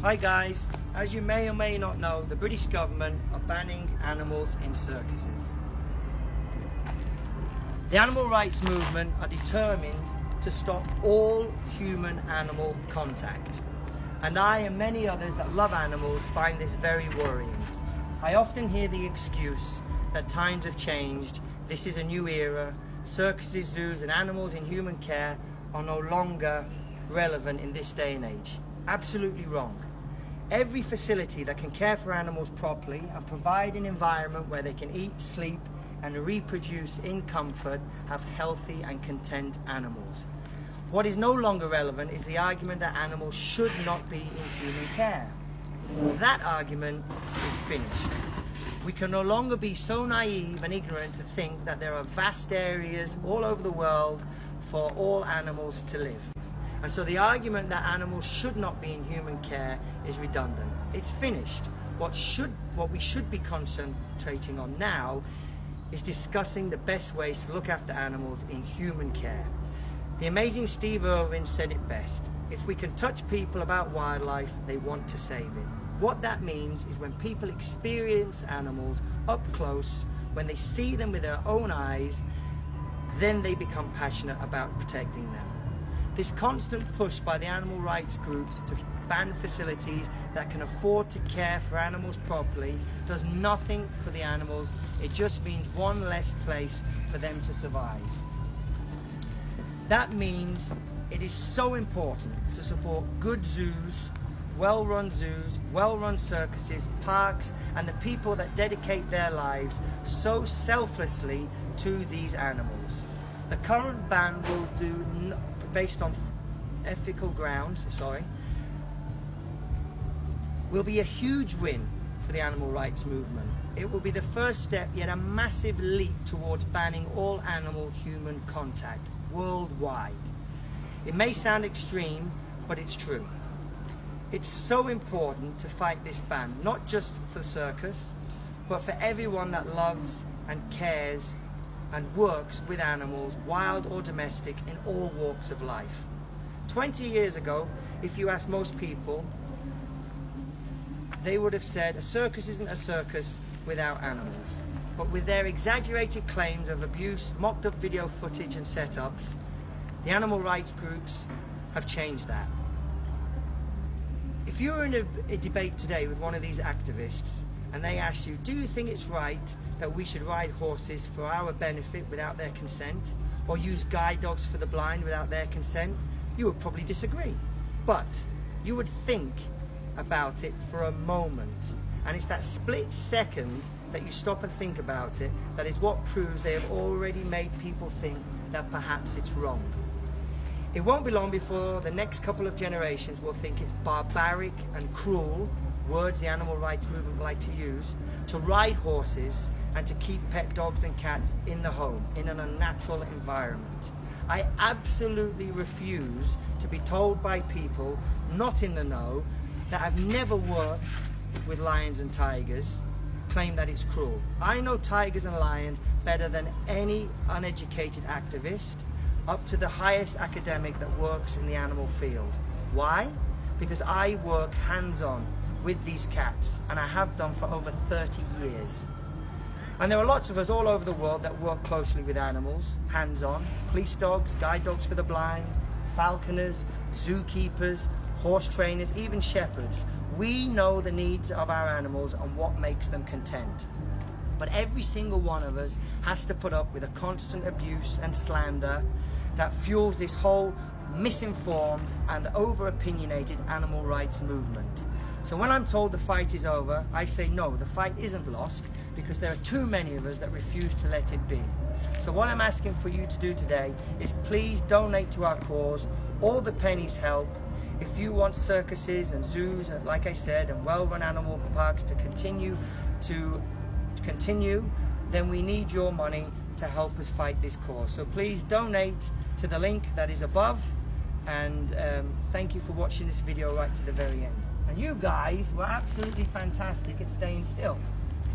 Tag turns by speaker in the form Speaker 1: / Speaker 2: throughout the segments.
Speaker 1: Hi guys, as you may or may not know, the British government are banning animals in circuses. The animal rights movement are determined to stop all human-animal contact. And I and many others that love animals find this very worrying. I often hear the excuse that times have changed, this is a new era, circuses, zoos and animals in human care are no longer relevant in this day and age. Absolutely wrong. Every facility that can care for animals properly and provide an environment where they can eat, sleep and reproduce in comfort have healthy and content animals. What is no longer relevant is the argument that animals should not be in human care. That argument is finished. We can no longer be so naive and ignorant to think that there are vast areas all over the world for all animals to live. And so the argument that animals should not be in human care is redundant. It's finished. What we should be concentrating on now is discussing the best ways to look after animals in human care. The amazing Steve Irwin said it best. If we can touch people about wildlife, they want to save it. What that means is when people experience animals up close, when they see them with their own eyes, then they become passionate about protecting them. This constant push by the animal rights groups to ban facilities that can afford to care for animals properly does nothing for the animals. It just means one less place for them to survive. That means it is so important to support good zoos, well-run circuses, parks, and the people that dedicate their lives so selflessly to these animals. The current ban will do, based on ethical grounds, will be a huge win for the animal rights movement. It will be the first step, yet a massive leap towards banning all animal-human contact worldwide. It may sound extreme, but it's true. It's so important to fight this ban, not just for the circus, but for everyone that loves and cares and works with animals, wild or domestic, in all walks of life. 20 years ago, if you asked most people, they would have said a circus isn't a circus without animals. But with their exaggerated claims of abuse, mocked up video footage and setups, the animal rights groups have changed that. If you were in a debate today with one of these activists and they asked you, do you think it's right that we should ride horses for our benefit without their consent, or use guide dogs for the blind without their consent, you would probably disagree. But you would think about it for a moment, and it's that split second that you stop and think about it that is what proves they have already made people think that perhaps it's wrong. It won't be long before the next couple of generations will think it's barbaric and cruel, words the animal rights movement like to use, to ride horses and to keep pet dogs and cats in the home, in an unnatural environment. I absolutely refuse to be told by people not in the know, that have never worked with lions and tigers, claim that it's cruel. I know tigers and lions better than any uneducated activist, up to the highest academic that works in the animal field. Why? Because I work hands-on with these cats, and I have done for over 30 years. And there are lots of us all over the world that work closely with animals, hands-on, police dogs, guide dogs for the blind, falconers, zookeepers, horse trainers, even shepherds. We know the needs of our animals and what makes them content. But every single one of us has to put up with a constant abuse and slander that fuels this whole misinformed and over-opinionated animal rights movement. So when I'm told the fight is over, I say no, the fight isn't lost, because there are too many of us that refuse to let it be. So what I'm asking for you to do today is please donate to our cause. All the pennies help. If you want circuses and zoos, like I said, and well-run animal parks to continue, then we need your money to help us fight this cause. So please donate to the link that is above, and thank you for watching this video right to the very end. And you guys were absolutely fantastic at staying still.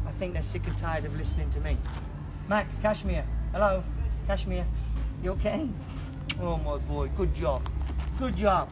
Speaker 1: I think they're sick and tired of listening to me. Max, Kashmir, hello, Kashmir, you okay? Oh my boy, good job, good job.